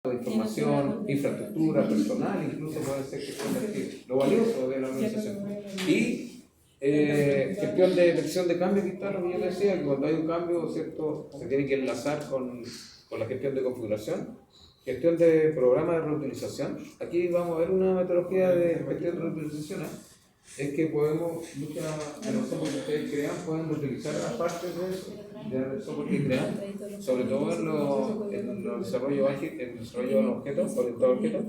de información, infraestructura, personal, incluso puede ser gestión de activos, lo valioso de la organización. Y gestión de detección de cambio, que está lo que yo decía, que cuando hay un cambio, ¿cierto?, se tiene que enlazar con la gestión de configuración, gestión de programa de reutilización. Aquí vamos a ver una metodología de gestión de reutilización. Es que podemos, muchas de los software que ustedes crean, pueden utilizar aparte de eso, del software que crean, sobre todo en los desarrollos ágiles, en el desarrollo de los objetos, orientado a objetos,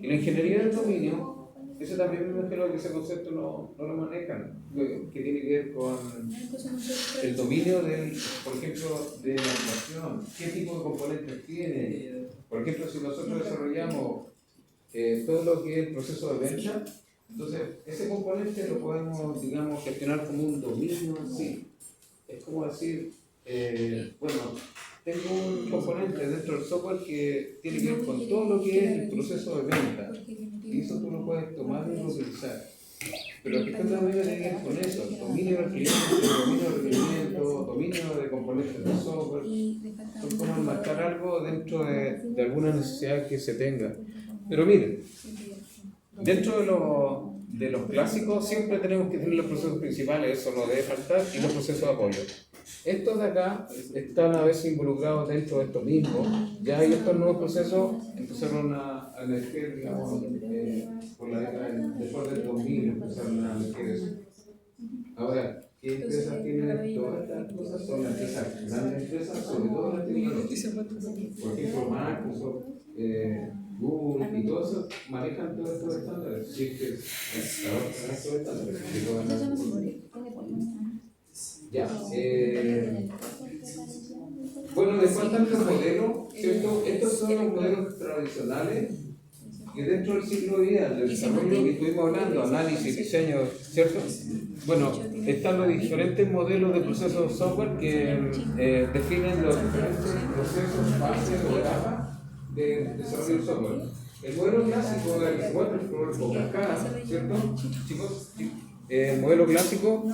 y la ingeniería del dominio. Eso también me imagino que ese concepto no lo manejan, que tiene que ver con el dominio del, por ejemplo, de la animación, qué tipo de componentes tiene. Por ejemplo, si nosotros desarrollamos todo lo que es el proceso de venta, entonces ese componente lo podemos, digamos, gestionar como un dominio en sí. Es como decir, bueno, tengo un componente dentro del software que tiene que ver con todo lo que es el proceso de venta. Y eso tú lo puedes tomar y utilizar. Pero el gestión de dominio tiene que ver con eso: dominio del cliente, dominio del requerimiento, dominio de componentes del software. Son como enmarcar algo dentro de alguna necesidad que se tenga. Pero miren, dentro de los clásicos siempre tenemos que tener los procesos principales, eso no debe faltar, y los procesos de apoyo. Estos de acá están a veces involucrados dentro de esto mismo. Ya hay estos nuevos procesos empezaron a emerger, digamos, por la década después del 2000 empezaron a emerger eso. Ahora, ¿qué empresas tienen todas estas cosas? Son las empresas, grandes empresas, sobre todo las tecnológicas. Por ejemplo, Microsoft, Google y todos esos manejan todos estos estándares. Sí, que trabajan estos estándares. Ya. Bueno, después están los modelos, ¿cierto? Estos son los modelos tradicionales que dentro del ciclo de vida, del desarrollo que estuvimos hablando, análisis, diseño, ¿cierto? Bueno, están los diferentes modelos de procesos de software que definen los diferentes procesos, fases o etapas de desarrollo del software. El modelo clásico del waterfall o cascada, ¿cierto? Chicos, el modelo clásico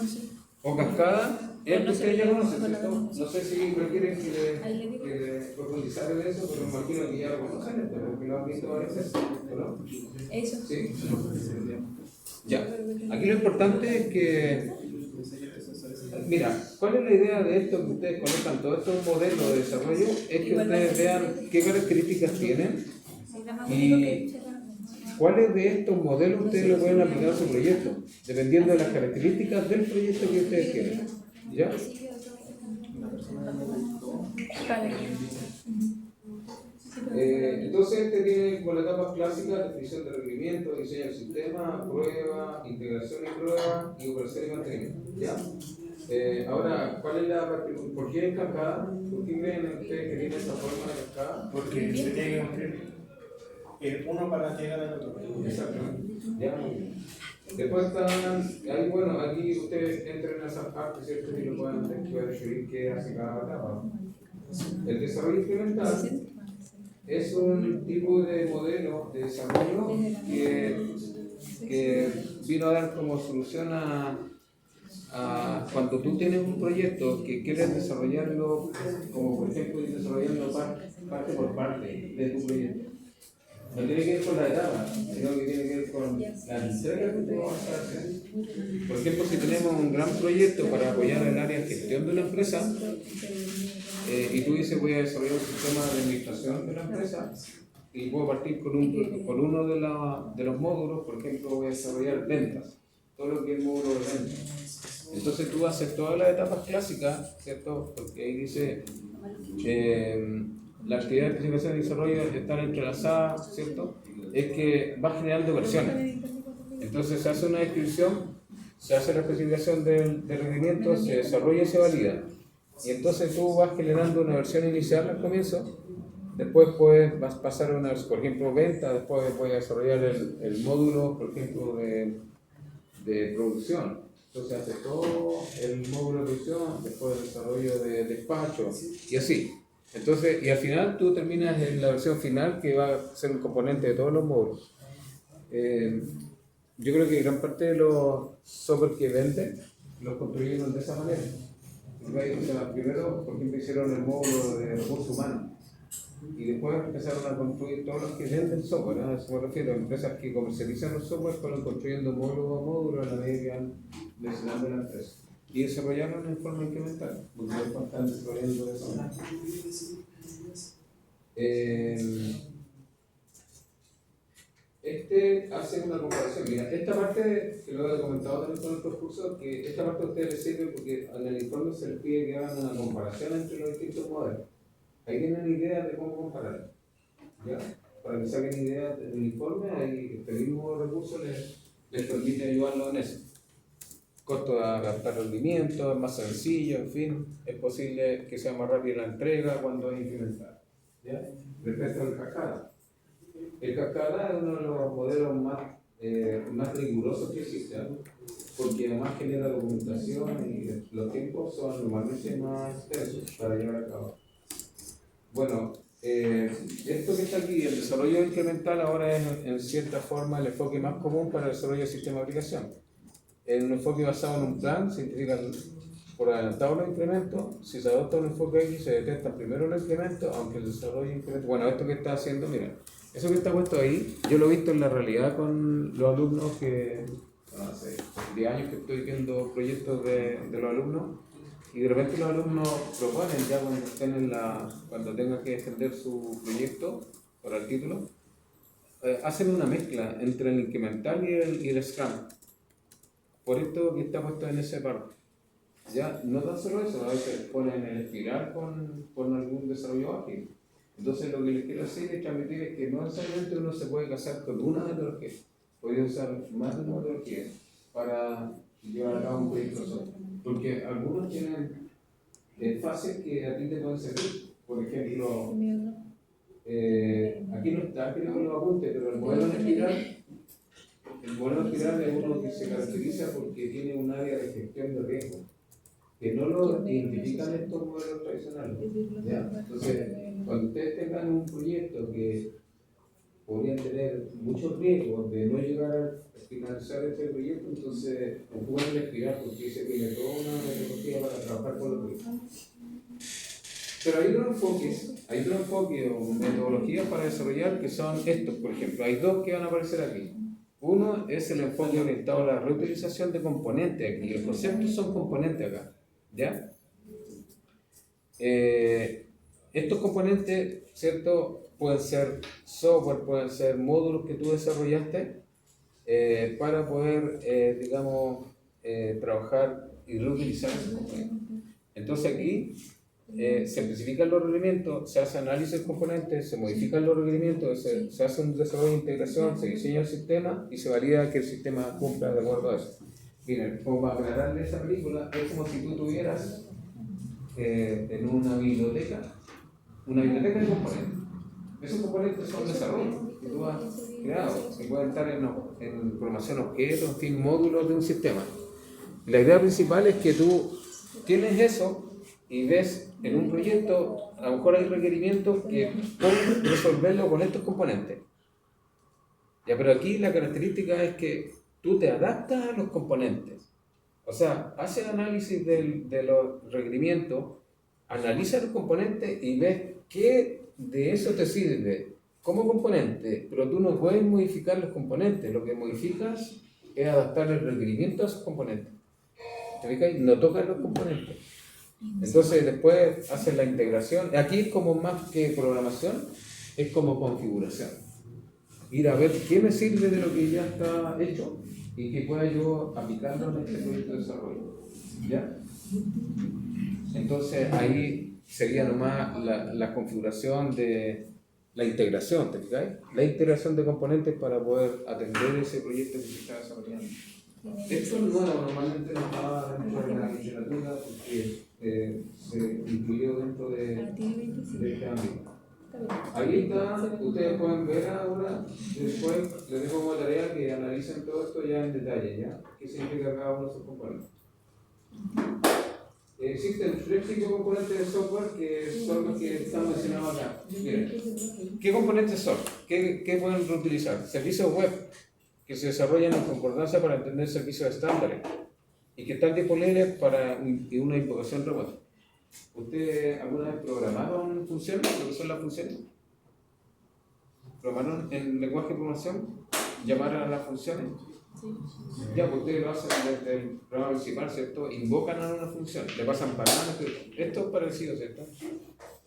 o cascada es el que ustedes ya conocen, ¿cierto? No sé si requieren que profundizar en eso, pero me imagino que ya lo conocen, porque lo han visto varias veces, ¿no? Eso. Sí. Ya. Aquí lo importante es que, mira, ¿cuál es la idea de esto que ustedes conozcan todos estos modelos de desarrollo? Es que ustedes vean qué características tienen y cuáles de estos modelos ustedes lo pueden aplicar a su proyecto, dependiendo de las características del proyecto que ustedes quieren. ¿Ya? Entonces este tiene como la etapa clásica: definición de requerimiento, diseño del sistema, prueba, integración y prueba y operación y mantenimiento. ¿Ya? Ahora, ¿cuál es ¿por qué es cascada? ¿Por qué creen ustedes que tiene esa forma de cascada? Porque se tiene que construir uno para llegar al otro. Exactamente. ¿Ya? Después están, ahí, bueno, aquí ustedes entran en esa parte, ¿cierto? Y lo pueden describir qué hace cada etapa. El desarrollo experimental es un tipo de modelo de desarrollo que vino a dar como solución a cuando tú tienes un proyecto que quieres desarrollarlo, como por ejemplo ir desarrollando parte por parte de tu proyecto. No tiene que ver con la etapa, sino que tiene que ver con la entrega que tú vas a hacer. Por ejemplo, si tenemos un gran proyecto para apoyar el área de gestión de una empresa, y tú dices voy a desarrollar un sistema de administración de la empresa, y puedo partir con uno de los módulos. Por ejemplo, voy a desarrollar ventas, todo lo que es el módulo de ventas. Entonces tú haces todas las etapas clásicas, ¿cierto? Porque ahí dice la actividad de especificación y desarrollo están entrelazadas, ¿cierto? Es que va generando versiones. Entonces se hace una descripción, se hace la especificación del requerimiento, se desarrolla y se valida. Y entonces tú vas generando una versión inicial al comienzo, después vas a pasar a una versión, por ejemplo, venta, después voy a desarrollar el módulo, por ejemplo, de producción. Entonces hace todo el módulo de producción, después el desarrollo de despacho, y así. Entonces, y al final tú terminas en la versión final que va a ser un componente de todos los módulos. Yo creo que gran parte de los software que venden los construyeron de esa manera. Primero, por ejemplo, hicieron el módulo de recursos humanos. y después empezaron a construir todos los que venden software, ¿no? A eso me refiero, empresas que comercializan los software fueron construyendo módulo a módulo a la medida que van mencionando la empresa. Y desarrollaron en forma incremental, porque después están desarrollando eso. Este hace una comparación. Mira, esta parte, que lo he comentado también con otros cursos, que esta parte a ustedes les sirve porque en el informe se les pide que hagan una comparación entre los distintos modelos. Ahí tienen idea de cómo comparar. ¿Ya? Para que saquen idea del informe, ahí este mismo recurso les permite ayudarlos en eso. Costo de adaptar rendimiento, es más sencillo, en fin, es posible que sea más rápida la entrega cuando es incremental. ¿Ya? Respecto al cascada. El cascada es uno de los modelos más rigurosos que existen, porque además genera documentación y los tiempos son normalmente más extensos para llevar a cabo. Bueno, esto que está aquí, el desarrollo incremental, ahora es en cierta forma el enfoque más común para el desarrollo de sistema de aplicación. Es un enfoque basado en un plan, se identifican por adelantado los incrementos. Si se adopta un enfoque X, se detectan primero los incrementos, aunque el desarrollo incremental. Bueno, esto que está haciendo, mira, eso que está puesto ahí, yo lo he visto en la realidad con los alumnos que hace 10 años que estoy viendo proyectos de los alumnos, y de repente los alumnos proponen ya cuando estén cuando tengan que defender su proyecto para el título, hacen una mezcla entre el incremental y el Scrum. Por esto que está puesto en ese par. Ya, no tan solo eso, a veces ponen el espiral con algún desarrollo ágil. Entonces lo que les quiero decir es transmitir es que no necesariamente uno se puede casar con una metodología, puede usar más de una metodología para llevar a cabo un proyecto solo. Porque algunos tienen fases que a ti te pueden servir. Por ejemplo, aquí no está, creo que lo apunte, pero el modelo de espiral. El modelo espiral es uno que se caracteriza porque tiene un área de gestión de riesgo, que no lo identifican estos modelos tradicionales. ¿Ya? Entonces, cuando ustedes tengan un proyecto que podrían tener muchos riesgos de no llegar a finalizar este proyecto, entonces ocupan el espiral porque dice que tiene toda una metodología para trabajar con los proyectos. Pero hay otro enfoque o metodologías para desarrollar que son estos, por ejemplo. Hay dos que van a aparecer aquí. Uno es el enfoque orientado a la reutilización de componentes, y los conceptos son componentes acá, ¿ya? Estos componentes, ¿cierto? Pueden ser software, pueden ser módulos que tú desarrollaste para poder, trabajar y reutilizar esos componentes. Entonces aquí se especifican los requerimientos, se hace análisis de componentes, se modifican los requerimientos, se hace un desarrollo de integración, se diseña el sistema y se valida que el sistema cumpla de acuerdo a eso. Miren, como para aclararle esa película, es como si tú tuvieras en una biblioteca de componentes. Esos componentes son desarrollos que tú has creado, que pueden estar en programación objetos, en fin, módulos de un sistema. La idea principal es que tú tienes eso y ves en un proyecto, a lo mejor hay requerimientos que pueden resolverlo con estos componentes. Ya, pero aquí la característica es que tú te adaptas a los componentes. O sea, haces análisis de los requerimientos, analiza los componentes y ves qué de eso te sirve como componente, pero tú no puedes modificar los componentes. Lo que modificas es adaptar el requerimiento a esos componentes. ¿Te fijas? No tocas los componentes. Entonces después haces la integración. Aquí es como más que programación, es como configuración. Ir a ver qué me sirve de lo que ya está hecho y que pueda yo aplicarlo en este proyecto de desarrollo. ¿Ya? Entonces ahí sería nomás la configuración de la integración, ¿te fijáis? La integración de componentes para poder atender ese proyecto que se está desarrollando. Esto es nuevo, normalmente no estaba dentro de la literatura porque se incluyó dentro de este ámbito. Ahí está, ustedes pueden ver ahora, después les dejo como tarea que analicen todo esto ya en detalle, ¿ya? ¿Qué significa cada uno de esos componentes? Existen 3 tipos de componentes de software que son los que están mencionados acá. Miren, ¿qué componentes son? ¿Qué pueden reutilizar? Servicios web que se desarrollan en concordancia para entender servicios estándares y que están disponibles para una invocación remota. ¿Ustedes alguna vez programaron funciones? ¿Lo que son las funciones? ¿Programaron en lenguaje de programación? ¿Llamar a las funciones? Sí. Ya, pues ustedes lo hacen desde el programa principal, ¿cierto? Invocan a una función, le pasan parámetros. Esto es parecido, ¿cierto?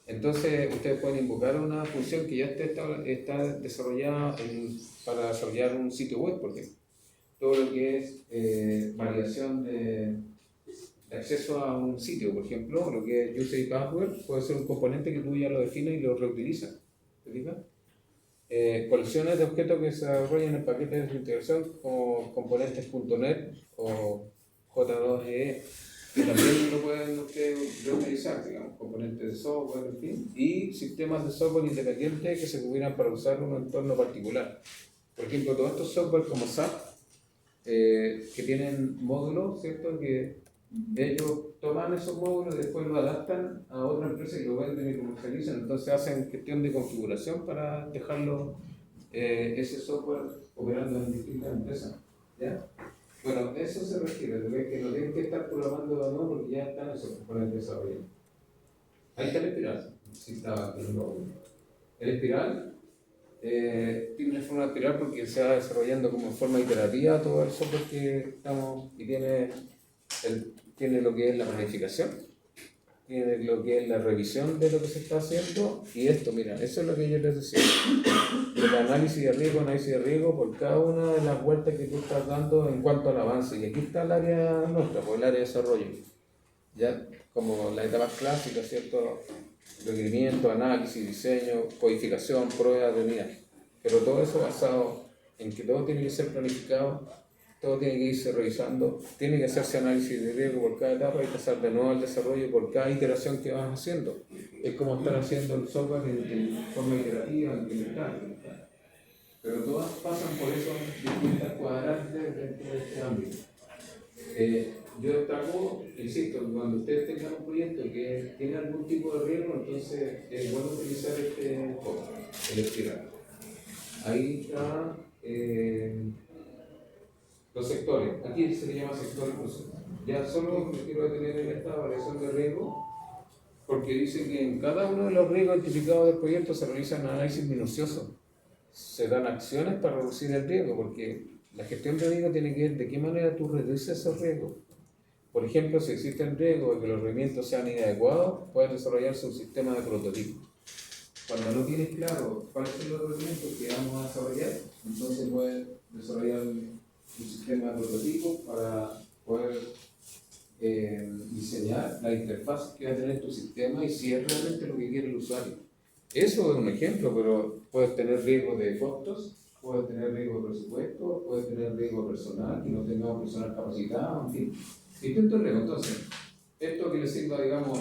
Entonces, ustedes pueden invocar una función que ya está desarrollada para desarrollar un sitio web, porque todo lo que es validación de acceso a un sitio, por ejemplo, lo que es User Password, puede ser un componente que tú ya lo defines y lo reutilizas. ¿Te fijas? Colecciones de objetos que se desarrollan en paquetes de integración como componentes.net o J2EE, que también lo pueden ustedes reutilizar, digamos, componentes de software, en fin, y sistemas de software independientes que se tuvieran para usar un entorno particular. Por ejemplo, todos estos software como SAP, que tienen módulos, ¿cierto? Que ellos toman esos módulos y después lo adaptan a otra empresa y lo venden y comercializan. Entonces hacen gestión de configuración para dejarlo, ese software operando en distintas empresas. ¿Ya? Bueno, eso se refiere, de que no tienen que estar programando de nuevo porque ya están esos componentes desarrollados. Ahí está el espiral. Sí, estaba, el espiral tiene una forma de espiral porque se va desarrollando como en forma iterativa todo el software que estamos y tiene lo que es la planificación, tiene lo que es la revisión de lo que se está haciendo y esto, mira, eso es lo que yo les decía, el análisis de riesgo por cada una de las vueltas que tú estás dando en cuanto al avance. Y aquí está el área nuestra, pues el área de desarrollo, ya como la etapa clásica, ¿cierto? Requerimiento, análisis, diseño, codificación, pruebas de unidad, pero todo eso basado en que todo tiene que ser planificado, todo tiene que irse revisando, tiene que hacerse análisis de riesgo por cada etapa y pasar de nuevo al desarrollo por cada iteración que vas haciendo. Es como estar haciendo el software en forma iterativa, incremental. Pero todas pasan por esos distintas cuadrantes dentro de este ámbito. Yo destaco, insisto, cuando ustedes tengan un proyecto que tiene algún tipo de riesgo, entonces es bueno utilizar el espiral. Ahí está los sectores. Aquí se le llama sector incluso. Ya solo me quiero detener en esta variación de riesgo, porque dice que en cada uno de los riesgos identificados del proyecto se realizan análisis minuciosos. Se dan acciones para reducir el riesgo, porque la gestión de riesgo tiene que ver de qué manera tú reduces esos riesgos. Por ejemplo, si existe el riesgo de que los requerimientos sean inadecuados, puedes desarrollarse un sistema de prototipo. Cuando no tienes claro cuáles son los requerimientos que vamos a desarrollar, entonces puedes desarrollar un sistema de prototipo para poder diseñar la interfaz que va a tener tu sistema y si es realmente lo que quiere el usuario. Eso es un ejemplo, pero puedes tener riesgo de costos, puedes tener riesgo de presupuesto, puedes tener riesgo personal, que no tengamos personal capacitado, en fin. Distintos riesgos. Entonces, esto que les sirva, digamos,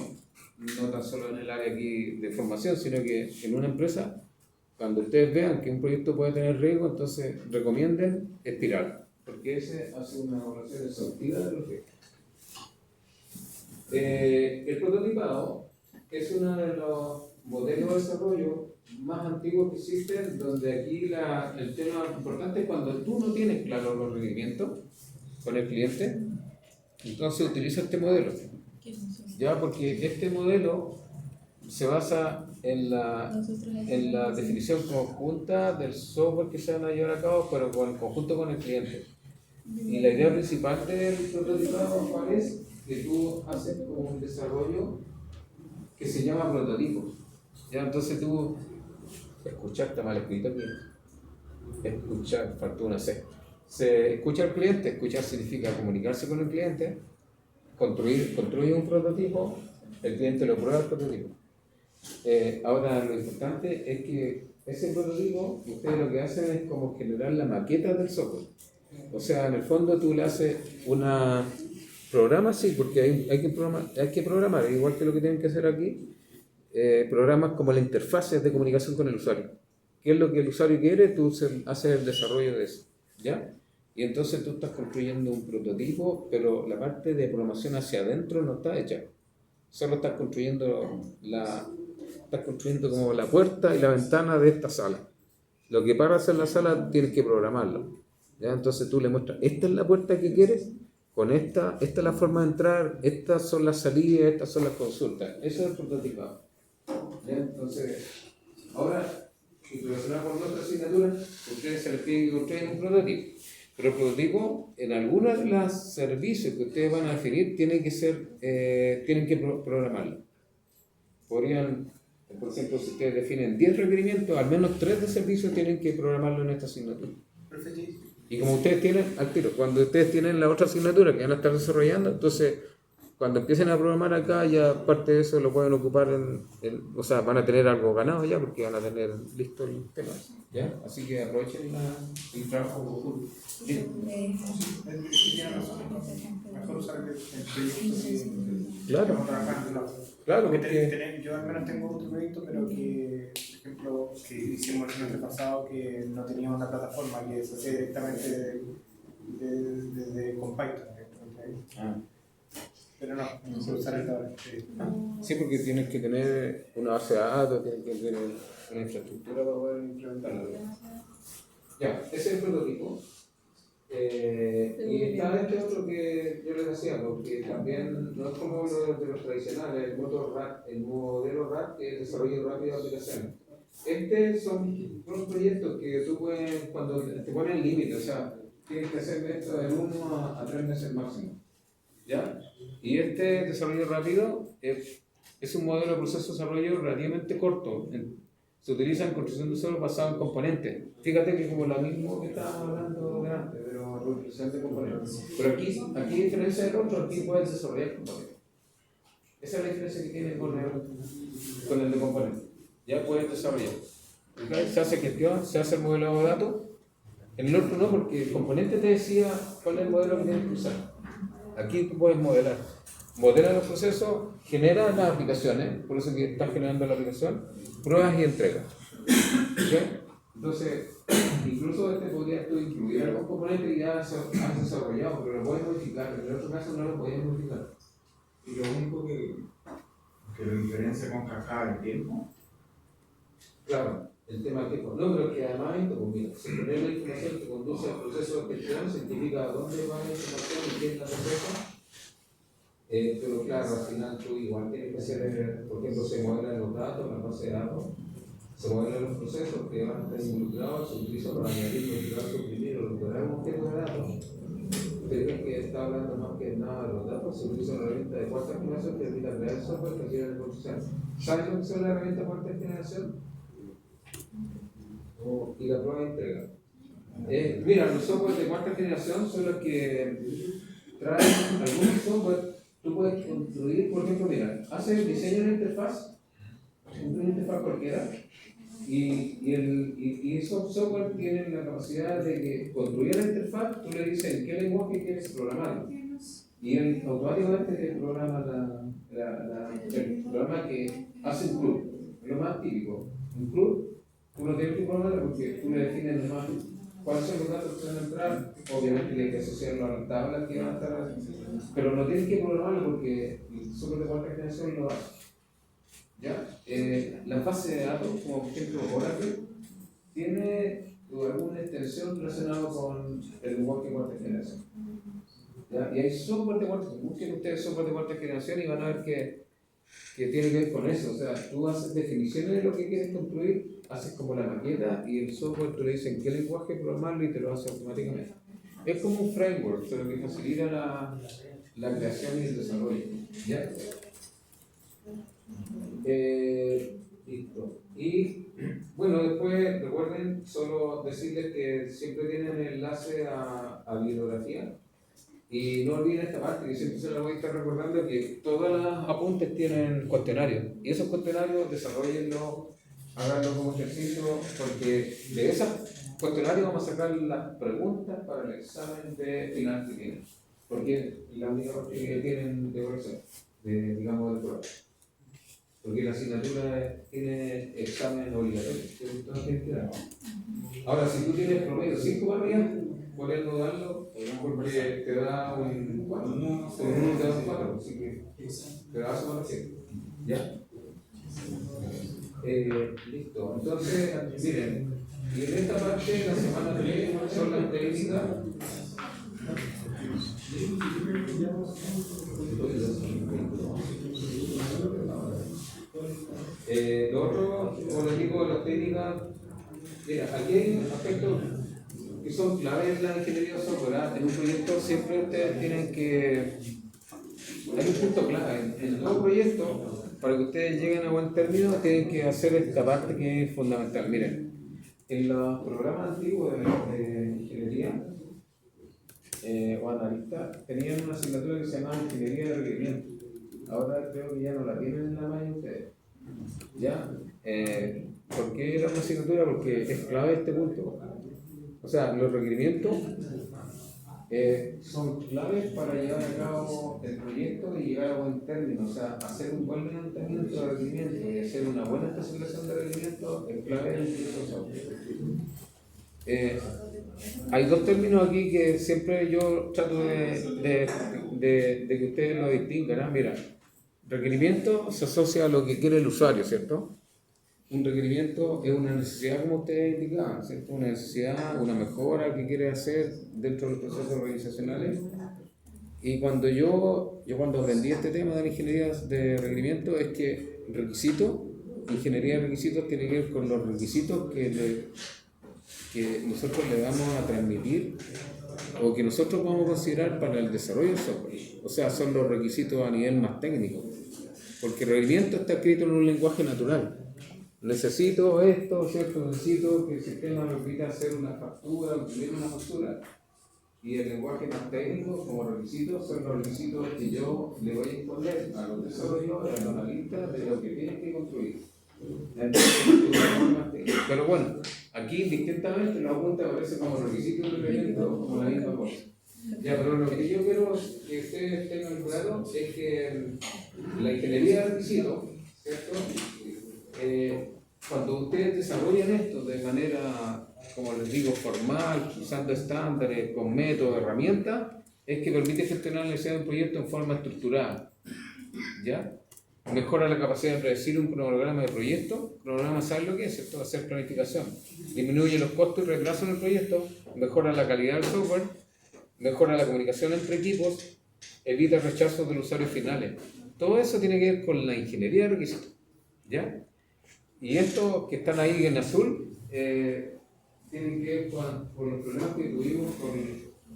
no tan solo en el área aquí de formación, sino que en una empresa, cuando ustedes vean que un proyecto puede tener riesgo, entonces recomienden espiral, porque ese hace una evaluación exhaustiva de los riesgos. El prototipado es uno de los modelos de desarrollo más antiguos que existen, donde aquí el tema importante es cuando tú no tienes claro los requerimientos con el cliente, entonces utiliza este modelo. Ya, porque este modelo se basa en la definición conjunta del software que se van a llevar a cabo, pero conjunto con el cliente. Y la idea principal del prototipado, ¿cuál es? Que tú haces un desarrollo que se llama prototipo. Ya, entonces tú escuchaste mal escrito aquí. Escuchar, faltó una C. Se escucha al cliente, escuchar significa comunicarse con el cliente, construye un prototipo, el cliente lo prueba el prototipo. Ahora lo importante es que ese prototipo, ustedes lo que hacen es como generar la maqueta del software. O sea, en el fondo tú le haces una programa, sí, porque hay que programar, igual que lo que tienen que hacer aquí, programas como la interfaz de comunicación con el usuario. ¿Qué es lo que el usuario quiere? Tú haces el desarrollo de eso, ¿ya? Y entonces tú estás construyendo un prototipo, pero la parte de programación hacia adentro no está hecha. Solo estás construyendo como la puerta y la ventana de esta sala. Lo que para hacer la sala tienes que programarlo, ¿ya? Entonces tú le muestras, esta es la puerta que quieres, con esta es la forma de entrar, estas son las salidas, estas son las consultas. Eso es el prototipado. ¿Ya? Entonces, ahora, y relacionado con nuestra asignatura, ustedes se les pide que construyan un prototipo. Pero el prototipo, en algunos de los servicios que ustedes van a definir, tienen que programarlo. Podrían, por ejemplo, si ustedes definen 10 requerimientos, al menos 3 de servicios tienen que programarlo en esta asignatura. Y como ustedes tienen, al tiro, cuando ustedes tienen la otra asignatura que van a estar desarrollando, entonces cuando empiecen a programar acá, ya parte de eso lo pueden ocupar o sea, van a tener algo ganado ya porque van a tener listo el tema. ¿Ya? Así que aprovechen el trabajo conjunto. ¿Sí? Mejor usar el proyecto Claro. Claro, porque yo al menos tengo otro proyecto, pero que, por ejemplo, que hicimos el semestre pasado, que no tenía una plataforma, que se hacía directamente desde con Python. Pero no se usar el ahora. Sí, porque tienes que tener una base de datos, tienes que tener una infraestructura para poder implementarlo. Ya, ese es el prototipo. Y está este otro que yo les decía, porque también no es como uno de los tradicionales, el modelo RAP, que es desarrollo rápido de aplicaciones. Son unos proyectos que tú puedes, cuando te ponen límite, o sea, tienes que hacer esto de 1 a 3 meses máximo. ¿Ya? Y este desarrollo rápido es un modelo de proceso de desarrollo relativamente corto. Se utiliza en construcción de suelo basado en componentes. Fíjate que como lo mismo que estábamos hablando de antes, de la reutilización de componentes. Pero aquí a diferencia del otro, aquí puedes desarrollar componentes. Esa es la diferencia que tiene con el de componentes. Ya puedes desarrollar. Se hace gestión, se hace el modelo de datos. En el otro no, porque el componente te decía cuál es el modelo que tienes que usar. Aquí tú puedes modelar. Modela los procesos, genera las aplicaciones, por eso que estás generando la aplicación, pruebas y entregas. ¿Okay? Entonces, incluso podrías tú incluir algún componente que ya has desarrollado, pero lo puedes modificar. En el otro caso no lo podías modificar. Y lo único que lo diferencia con Kafka el tiempo. Claro, el tema del tiempo. No, pero que además esto, pues mira, si tener la información que conduce al proceso de gestión, se identifica dónde va la información y quién la procesa. Pero claro, al final tú igual tienes que hacer, por ejemplo, se modelan los datos, la base de datos, se modelan los procesos que van a estar involucrados, se utilizan para añadir, modificar, suprimir o recuperar un objeto de datos. Ustedes ven que está hablando más que nada de los datos, se utiliza una herramienta de cuarta generación que permite crear el software que tiene el proceso. ¿Sabes lo que es la herramienta de cuarta generación? Y la prueba de entrega. Mira, los softwares de cuarta generación son los que traen algunos software. Tú puedes construir, por ejemplo, mira, haces el diseño de una interfaz, una interfaz cualquiera, y esos software tienen la capacidad de que construir la interfaz, tú le dices en qué lenguaje quieres programarlo. Y él automáticamente te programa el programa que hace un club, lo más típico. Un club, tú no tienes que programarlo porque tú le defines nomás cuáles son los datos que van a entrar. Obviamente tienes que asociarlo a las tablas que van a estar, pero no tienes que programarlo porque el software de cuarta generación lo hace. ¿Ya? La base de datos, como por ejemplo Oracle, tiene alguna extensión relacionada con el lenguaje de cuarta generación. ¿Ya? Y hay software de cuarta generación. Busquen ustedes software de cuarta generación y van a ver que tiene que ver con eso. O sea, tú haces definiciones de lo que quieres construir, haces como la maqueta y el software tú le dices en qué lenguaje programarlo y te lo hace automáticamente. Es como un framework, pero que facilita la creación y el desarrollo. ¿Ya? Listo. Y bueno, después recuerden solo decirles que siempre tienen enlace a bibliografía. Y no olviden esta parte, que siempre se la voy a estar recordando, que todos los apuntes tienen cuestionarios. Y esos cuestionarios desarrollenlos, háganlo como ejercicio, porque de esos cuestionarios vamos a sacar las preguntas para el examen de final que tienen. Porque es la única parte que tienen de corrección, digamos, del programa. Porque la asignatura tiene examen obligatorio, que no tienes que dar. Ahora, si tú tienes promedio 5 para arriba, puedes no darlo porque te da un 4. Uno te da un 4, así que te da solo 7. ¿Ya? Listo. Entonces, miren, y en esta parte, la semana 3 son las técnicas. Lo otro, como les digo, la técnica, mira, aquí hay aspectos que son claves en la ingeniería de software, ¿verdad? En un proyecto siempre ustedes tienen que, hay un punto clave, en todo proyecto, para que ustedes lleguen a buen término, tienen que hacer esta parte que es fundamental. Miren, en los programas antiguos de ingeniería o analistas, tenían una asignatura que se llamaba ingeniería de requerimiento. Ahora creo que ya no la tienen en la mayoría de ustedes. ¿Ya? ¿Por qué era una asignatura? Porque es clave este punto. O sea, los requerimientos son claves para llevar a cabo el proyecto y llegar a buen término. O sea, hacer un buen levantamiento de requerimientos y hacer una buena especificación de requerimientos es clave en el proceso. Hay dos términos aquí que siempre yo trato de que ustedes lo distingan, ¿no? Mira, requerimiento se asocia a lo que quiere el usuario, ¿cierto? Un requerimiento es una necesidad, como ustedes indicaban, ¿cierto? Una necesidad, una mejora que quiere hacer dentro de los procesos organizacionales. Y cuando yo cuando aprendí este tema de la ingeniería de requerimiento, es que ingeniería de requisitos tiene que ver con los requisitos que nosotros le vamos a transmitir o que nosotros vamos a considerar para el desarrollo del software. O sea, son los requisitos a nivel más técnico. Porque el requerimiento está escrito en un lenguaje natural. Necesito esto, ¿cierto? Necesito que el sistema me permita hacer una factura, imprimir una factura. Y el lenguaje más técnico, como requisitos, son los requisitos que yo le voy a imponer a los desarrolladores, a los analistas, de lo que tienen que construir. Pero bueno, aquí distintamente la punta aparece como requisito y requerimiento como la misma cosa. Ya, pero lo que yo quiero que ustedes tengan claro es que la ingeniería de requisitos, ¿cierto? Cuando ustedes desarrollan esto de manera, como les digo, formal, usando estándares, con métodos, herramientas, es que permite gestionar la necesidad de un proyecto en forma estructurada. ¿Ya? Mejora la capacidad de predecir un cronograma de proyecto. Cronograma, ¿saben lo que es? ¿Cierto? Hacer planificación. Disminuye los costos y retrasos en el proyecto, mejora la calidad del software, mejora la comunicación entre equipos, evita rechazos de los usuarios finales. Todo eso tiene que ver con la ingeniería de requisitos. ¿Ya? Y estos que están ahí en azul tienen que ver con los problemas que tuvimos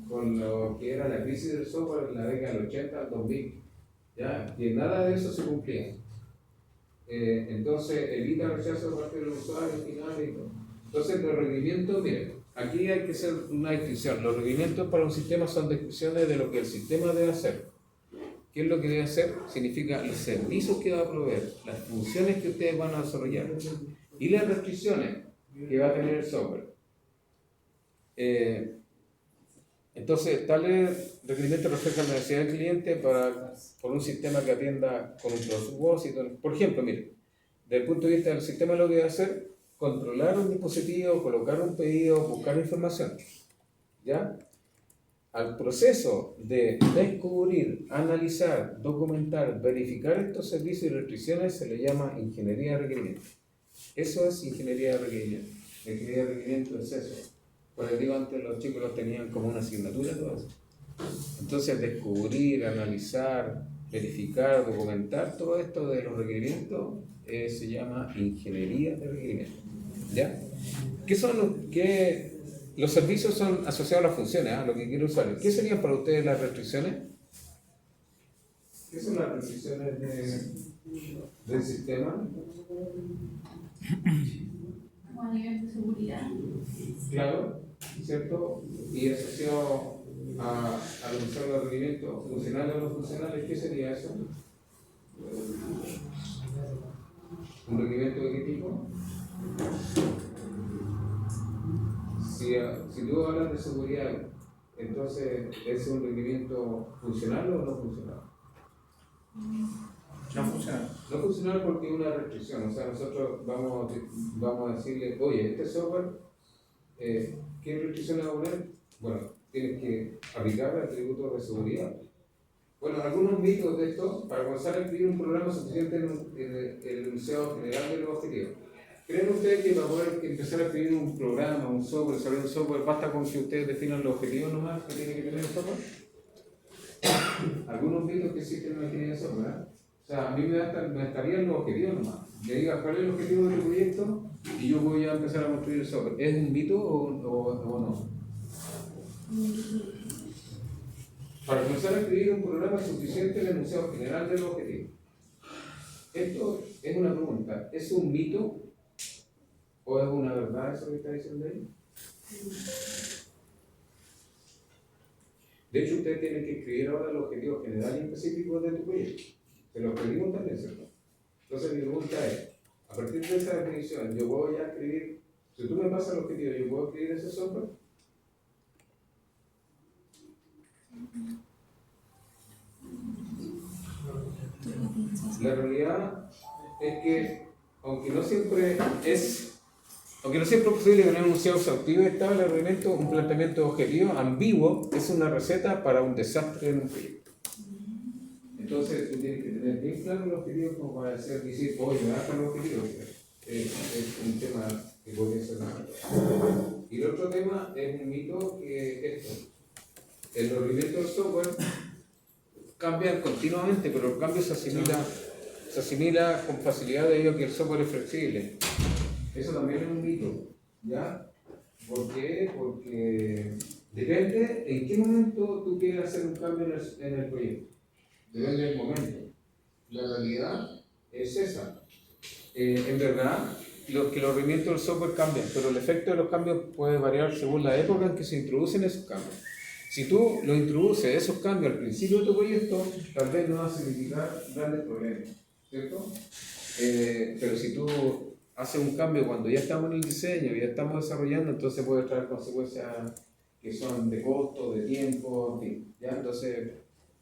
con lo que era la crisis del software en la década del 80 al 2000. ¿Ya? Que nada de eso se cumplía. Entonces, evita rechazo de parte de los usuarios finales. Entonces, los requerimientos, miren, aquí hay que hacer una distinción. Los requerimientos para un sistema son descripciones de lo que el sistema debe hacer. ¿Qué es lo que debe hacer? Significa los servicios que va a proveer, las funciones que ustedes van a desarrollar y las restricciones que va a tener el software. Entonces, tales requerimientos reflejan la necesidad del cliente por un sistema que atienda con un propósito. Por ejemplo, mire, desde el punto de vista del sistema, lo que debe hacer, controlar un dispositivo, colocar un pedido, buscar información. ¿Ya? Al proceso de descubrir, analizar, documentar, verificar estos servicios y restricciones se le llama ingeniería de requerimiento. Eso es ingeniería de requerimiento. La ingeniería de requerimiento es eso. Por el digo, antes los chicos los tenían como una asignatura todo eso. Entonces, descubrir, analizar, verificar, documentar todo esto de los requerimientos se llama ingeniería de requerimiento. ¿Ya? ¿Qué son los servicios son asociados a las funciones, lo que quiere el usuario? ¿Qué serían para ustedes las restricciones? ¿Qué son las restricciones del sistema? Como a nivel de seguridad. Claro, ¿cierto? Y asociado a los requerimientos funcionales o no funcionales, ¿qué sería eso? ¿Un requerimiento de qué tipo? Si tú hablas de seguridad, entonces ¿es un requerimiento funcional o no funcional? No funciona. No funcional porque es una restricción, o sea, nosotros vamos a decirle, oye, este software, ¿qué restricción le vamos a poner? Bueno, tienes que aplicar atributos de seguridad. Bueno, algunos mitos de esto, para comenzar a escribir un programa suficiente en el enunciado general de los objetivos. ¿Creen ustedes que para poder empezar a escribir un programa, un software, desarrollar un software, basta con que ustedes definan los objetivos nomás que tiene que tener el software? algunos mitos que existen en la ingeniería de software. ¿Eh? O sea, a mí me estarían los objetivos nomás. Me diga cuál es el objetivo del proyecto y yo voy a empezar a construir el software. ¿Es un mito o no? Para comenzar a escribir un programa es suficiente el enunciado general del objetivo. Esto es una pregunta. ¿Es un mito o es una verdad eso que está diciendo ahí? De hecho, ustedes tienen que escribir ahora los objetivos generales y específicos de tu proyecto. Se los pedimos también, ¿cierto? Entonces mi pregunta es, a partir de esa definición, yo voy a escribir, si tú me pasas el objetivo, ¿yo puedo escribir ese software? La realidad es que, aunque no siempre es posible tener un enunciado exhaustivo y estable, un planteamiento objetivo ambiguo es una receta para un desastre en un proyecto. Entonces, tú tienes que tener bien claro los objetivos como para decir, oye, me das los objetivos. Es un tema que podría ser nada. Y el otro tema es un mito que es esto. El rendimiento del software cambia continuamente, pero el cambio se asimila con facilidad debido a que el software es flexible. Eso también es un mito, ¿ya? ¿Por qué? Porque depende en qué momento tú quieres hacer un cambio en el proyecto. Depende del momento. La realidad es esa. En verdad, los rendimientos del software cambian, pero el efecto de los cambios puede variar según la época en que se introducen esos cambios. Si tú lo introduces, esos cambios al principio de tu proyecto, tal vez no va a significar grandes problemas, ¿cierto? Pero si tú haces un cambio cuando ya estamos en el diseño, ya estamos desarrollando, entonces puede traer consecuencias que son de costo, de tiempo, en fin, ¿ya? Entonces,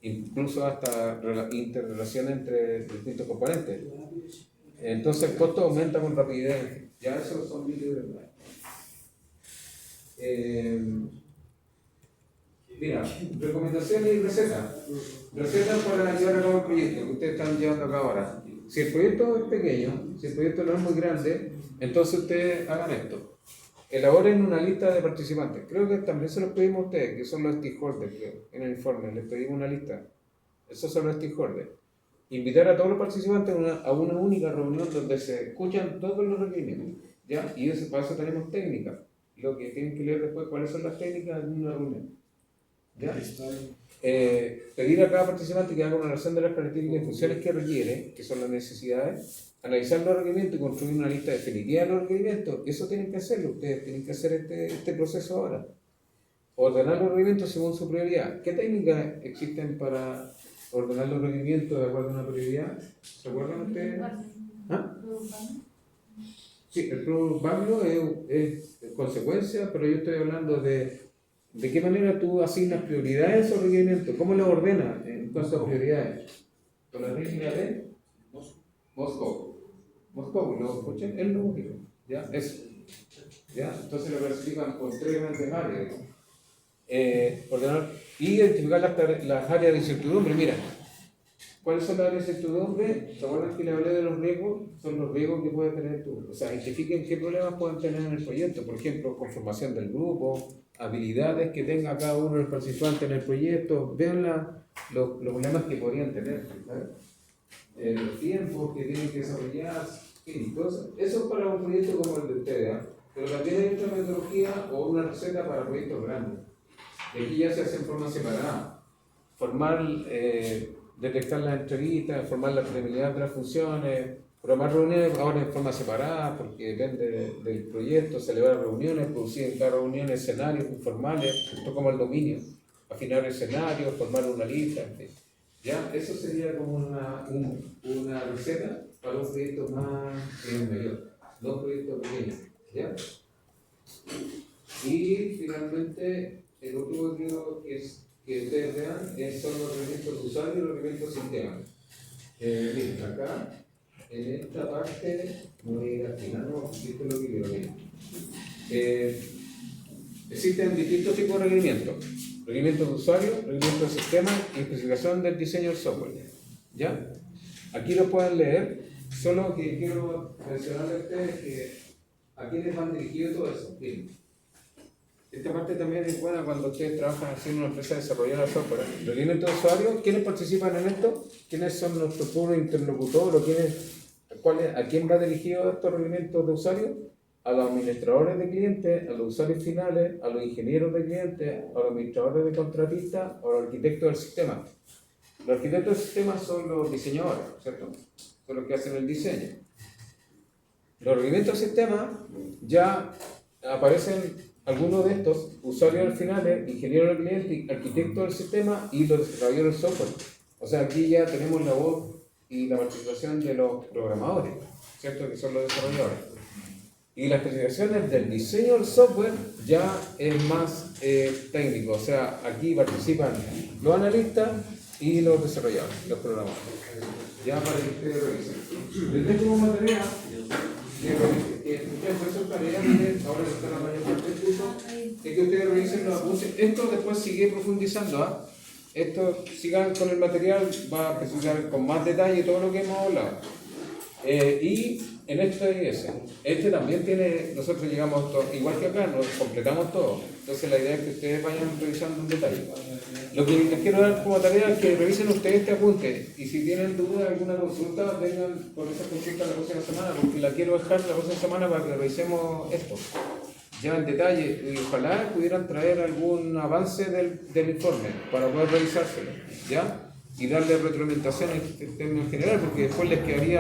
incluso hasta interrelación entre distintos componentes. Entonces el costo aumenta con rapidez, ya esos son mitos de verdad. Mira, recomendaciones y recetas. Recetas para llevar a cabo el proyecto que ustedes están llevando a cabo ahora. Si el proyecto es pequeño, si el proyecto no es muy grande, entonces ustedes hagan esto. Elaboren una lista de participantes. Creo que también se los pedimos a ustedes, que son los stakeholders, creo, en el informe. Les pedimos una lista. Esos son los stakeholders. Invitar a todos los participantes a una única reunión donde se escuchan todos los requerimientos, ¿ya? Y para eso tenemos técnicas. Lo que tienen que leer después, cuáles son las técnicas en una reunión, ¿ya? Pedir a cada participante que haga una relación de las características y funciones que requiere, que son las necesidades, analizar los requerimientos y construir una lista definitiva de los requerimientos. Eso tienen que hacerlo, ustedes tienen que hacer este proceso ahora. Ordenar los requerimientos según su prioridad. ¿Qué técnicas existen para ordenar los requerimientos de acuerdo a una prioridad? ¿Se acuerdan ustedes? ¿Ah? Sí, el Product Backlog es consecuencia, pero yo estoy hablando de qué manera tú asignas prioridades a esos requerimientos, cómo los ordenas en cuanto a prioridades. Con la técnica de Moscou, ¿lo escuchan? Es lo único, ¿ya? Eso, ¿ya? Entonces lo clasifican por tres grandes áreas. Ordenar y identificar las áreas de incertidumbre. Mira, ¿cuáles son las áreas de incertidumbre? ¿Se acuerdan que le hablé de los riesgos? Son los riesgos que puedes tener tú. O sea, identifiquen qué problemas pueden tener en el proyecto. Por ejemplo, conformación del grupo, habilidades que tenga cada uno de los participantes en el proyecto. Vean los problemas que podrían tener, ¿sabes? Los tiempos que tienen que desarrollar. Entonces, eso es para un proyecto como el de ustedes, ¿eh? Pero también hay otra metodología o una receta para proyectos grandes. Y aquí ya se hace en forma separada. Formar, detectar las entrevistas, formar la previsibilidad de las funciones, programar reuniones ahora en forma separada, porque depende del proyecto, celebrar reuniones, producir en cada reunión escenarios informales, esto como el dominio, afinar escenarios, formar una lista, en fin. ¿Ya? Eso sería como una receta para un proyecto más mayor, no un proyecto pequeño. ¿Ya? Y finalmente, el último que quiero que ustedes vean son los requerimientos de usuario y los requerimientos de sistema. Miren, acá, en esta parte, voy a ir al final, no, esto es lo que quiero ver. Existen distintos tipos de requerimientos. Requerimientos de usuario, requerimientos de sistema y especificación del diseño del software. ¿Ya? Aquí lo pueden leer, solo que quiero mencionarles a ustedes que a quiénes van dirigidos todo eso. Miren. esta parte también es buena cuando ustedes trabajan así en una empresa desarrollada de software. Requerimientos de usuario, ¿quiénes participan en esto? ¿Quiénes son nuestro público interlocutor o a quién va dirigido estos requerimientos de usuario? A los administradores de clientes, a los usuarios finales, a los ingenieros de clientes, a los administradores de contratistas o a los arquitectos del sistema. Los arquitectos del sistema son los diseñadores, ¿cierto? Son los que hacen el diseño. Los requerimientos del sistema ya aparecen algunos de estos, usuarios finales, ingenieros del cliente, arquitectos del sistema y los desarrolladores del software. O sea, aquí ya tenemos la voz y la participación de los programadores, ¿cierto? Que son los desarrolladores. Y las especificaciones del diseño del software ya es más técnico, o sea, aquí participan los analistas y los desarrolladores, los programadores. Ya para que ustedes revisen. Les dejo como tarea que ustedes por eso tarea, ahora que está la mayor parte del curso, es que ustedes revisen los apuntes. Esto después sigue profundizando, ¿ah? Esto sigan con el material, va a precisar con más detalle todo lo que hemos hablado. Y en este también tiene, nosotros llegamos a todo, igual que acá, nos completamos todo. Entonces la idea es que ustedes vayan revisando un detalle. Lo que les quiero dar como tarea es que revisen ustedes este apunte y si tienen duda, alguna consulta, vengan con esa consulta la próxima semana, porque la quiero dejar la próxima semana para que revisemos esto ya en detalle y ojalá pudieran traer algún avance del informe para poder revisárselo, ¿ya? Y darle retroalimentación en general, porque después les quedaría